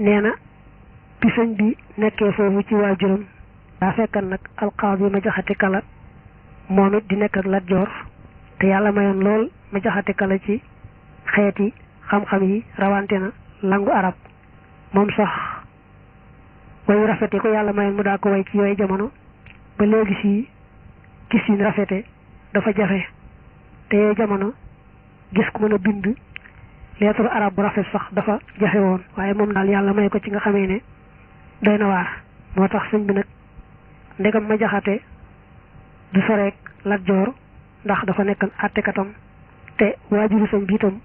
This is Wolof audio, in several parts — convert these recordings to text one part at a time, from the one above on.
nee na bi sëñ bi nekkee foofu ci waajuram daa fekkan nag alqaadi ma jaxate kala moom it di nekk ak Lat Joor te yàlla mayoon lool ma jaxate kala ci xeeti xam-xam yi rawante na langu arab moom sax wayu rafete ko yàlla mayoon mu daa ko way ci yooyu jamono ba léegi si gis yi rafete dafa jafe te yooyu jamono gis ku mën a bind lettre arab bu rafet sax dafa jafe woon waaye moom daal yàlla may ko ci nga xamee ne doy na waar moo tax sëñ bi nag ndegam ma jaxate du soreek Lat Joor ndax dafa nekkan àttekatam te waajuru sëñ bi itam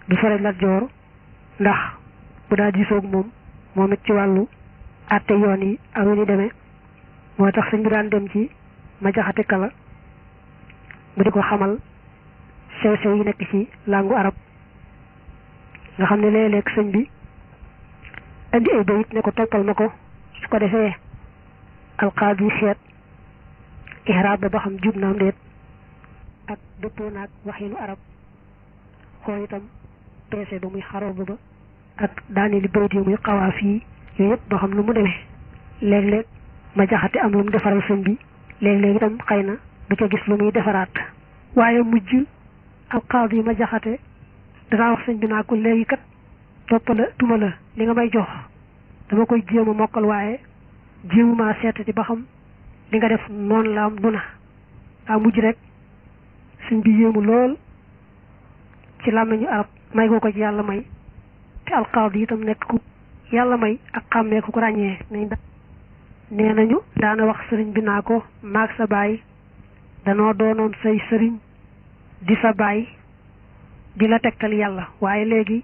du soreek Lat Joor ndax bu daa diisoog moom it ci wàllu àtte yoon yi ak yu ni demee moo tax sëñ bi daan dem ci ma jaxate kala mu di ko xamal sew-sew yi nekk ci langu arab nga xam ne léeg-léeg sëñ bi indi ay bayit ne ko toppal ma ko su ko defee alqaadi seet ihraab ba xam jub naam déet ak dëppoo naag waxinu arab xool itam peese ba muy xaroo ba ak daane li bayit yi muy xawaaf yi yooyu yëpp ba xam lu mu demee léeg-léeg ma jaxate am lu mu defaral sëñ bi léeg-léeg itam xëy na du ca gis lu muy defaraat waaye mujj alqaadi ma jaxate danaa wax sëñ bi naa ko léegi kat topp la tuma la li nga may jox dama koy jéem a mokkal waaye jéemuma seetati ba xam li nga def noonu la am duna daa mujj rek sëñ bi yéemu lool ci làmmiñu arab may ko ko ci yàlla may te alqaadi itam nekk ku yàlla may ak xàmmee ku ko ràññee nee nañu daana wax sëriñ bi naa ko maag sa baay danoo doonoon say sëriñ di sa baay di la tegtal yàlla waaye léegi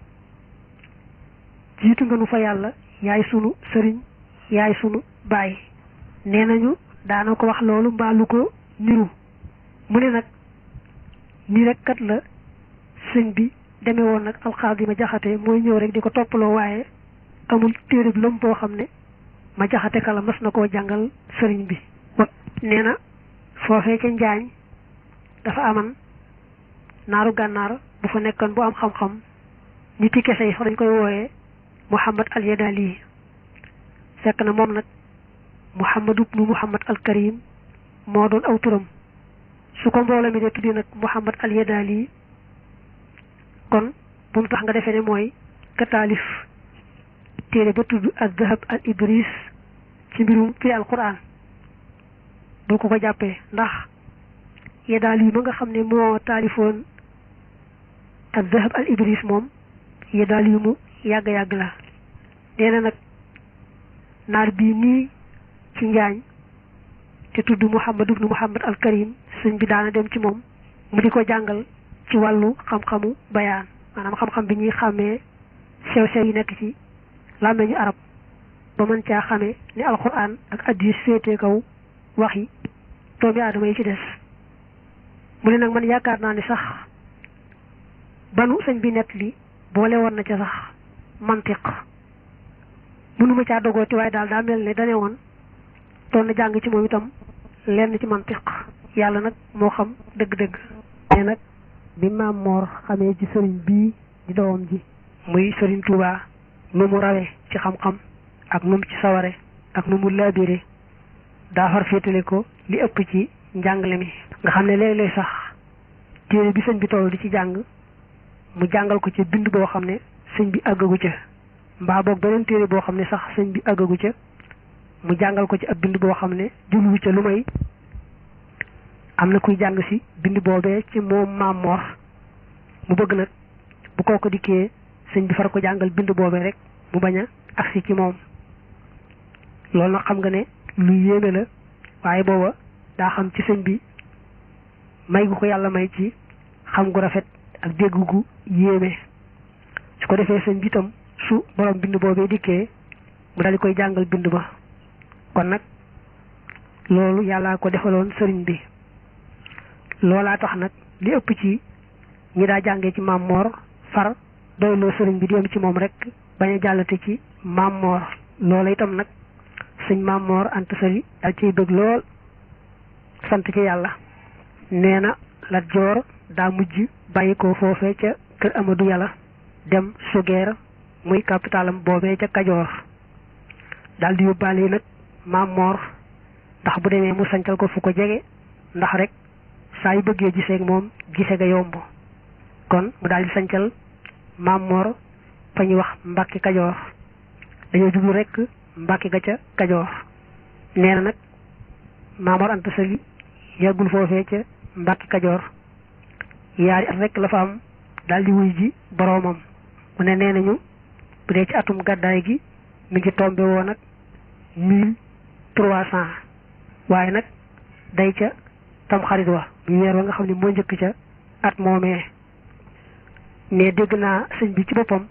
jiitu nga nu fa yàlla yaay sunu sëriñ yaay sunu baay nee nañu daana ko wax loolu mbaa lu ko niru mu ne nag nii rek kat la sëñ bi demee woon nag alqaadi ma jaxate mooy ñëw rek di ko toppaloo waaye amul téere bi lëm boo xam ne ma jaxate kala mas na koo jàngal sëriñ bi nee na foofee ca njaañ dafa aman naaru gànnaar bu fa nekkoon bu am xam-xam nit yi kese yi sax dañ koy wooyee Muhammad al Yadali fekk na moom nag Muhammad ibnu Muhammad al Karim moo doon aw turam su ko mbooloo mi de tuddee nag Muhammad al Yadali kon bu mu tax nga defee ne mooy ka taalif téere ba tudd al Dahab al Idris ci mbirum fi alquran boo ko jàppee ndax Yadali ma nga xam ne moo taalifoon al Dahab al Idris moom Yadali mu yàgg-yàgg la nee na nag naar bii nii ci njaañ te tudd Muhammad ibnu Muhammad al Karim sëñ bi daana dem ci moom mu di ko jàngal ci wàllu xam-xamu bayaan maanaam xam-xam bi ñuy xàmmee sew-sew yi nekk ci làmmeñu arab ba mën caa xamee ni alquran ak hadiis féete kaw wax yi doomi aadama yi ci des mu ne nag man yaakaar naa ni sax banu sëñ bi nett li boole woon na ca sax mantiq mënuma caa dogooti waaye daal daa mel ne dane woon doon na jàng ci moom itam lenn ci mantiq yàlla nag moo xam dëgg-dëgg mais nag bi maam Moor xamee ci sëriñ bii di doomam ji muy sëriñ Tuubaa nu mu rawee ci xam-xam ak nu mu ci saware ak nu mu laabire daa far féetale ko li ëpp ci njàngale mi nga xam ne léeg-léeg sax téere bi sëñ bi toll di ci jàng mu jàngal ko ci bind boo xam ne sëñ bi àggagu ca mbaa boog beneen téere boo xam ne sax sëñ bi àggagu ca mu jàngal ko ci ab bind boo xam ne jubluwu ca lu may am na kuy jàng si bind boobee ci moom maam Moor mu bëgg nag bu kooku dikkee sëñ bi far ko jàngal bind boobee rek mu bañ a agsi ci moom loolu nag xam nga ne lu yéeme la waaye booba daa xam ci sëñ bi may gu ko yàlla may ci xam gu rafet ak dégg gu yéeme su ko defee sëñ bi itam su borom bind boobee dikkee mu daal di koy jàngal bind ba kon nag loolu yàllaa ko defaloon sëriñ bi loolaa tax nag li ëpp ci ñi daa jàngee ci maam Moor far doyloo sëriñ bi di yem ci moom rek bañ a jàllate ci maam Moor loola itam nag sëñ maam Moor Anta Sali daal ciy bëgg lool sant ci yàlla nee na Lat Joor daa mujj bàyyi ko foofee ca kër Amadou Yàlla dem Sugeer muy capitalam boobee ca Kajoor daal di yóbbaale nag Maam Moor ndax bu demee mu sancal ko fu ko jege ndax rek saa yu bëggee gisee ak moom gise ga yomb kon mu daal di sancal Maam Moor fa ñuy wax Mbàkke Kajoor dañoo jublu rek Mbàkke ga ca Kajoor nee na nag Maam Mor Anta Sali yàggul foofee ca Mbàkke Kajoor yaari at rek la fa am daal di wuy ji boroomam mu ne nee nañu bu dee ci atum gàddaay gi mi ngi tombe woon nag 1300 waaye nag day ca tamxarit wa muy weer wa nga xam ne moo njëkk ca at moomee ne dégg naa sëñ bi ci boppam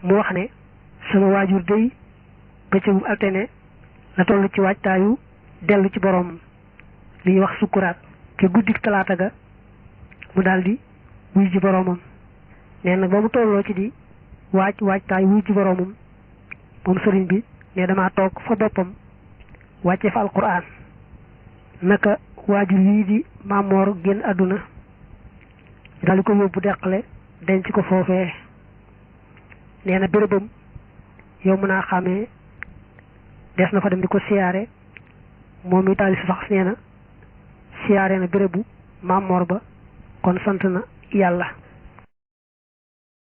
mu wax ne sama waajur day bëccëgu altine la toll ci waajtaayu dellu ci boroom li ñuy wax sukkuraat te guddik talaata ga mu daldi wuy ji boroomam nee nag ba mu tolloo ci di waajtaay wuy ji boroomam moom sëriñ bi ne damaa toog fa boppam wàcce fa alquran naka waajur yii di Maam Moor génn àdduna daldi ko yóbbu deqale denc ko foofee nee na bérébam yow mën naa xamee des na fa dem di ko siyaare moom mi taali si sax nee na siyaare na bérébu Maam Moor ba kon sant na yàlla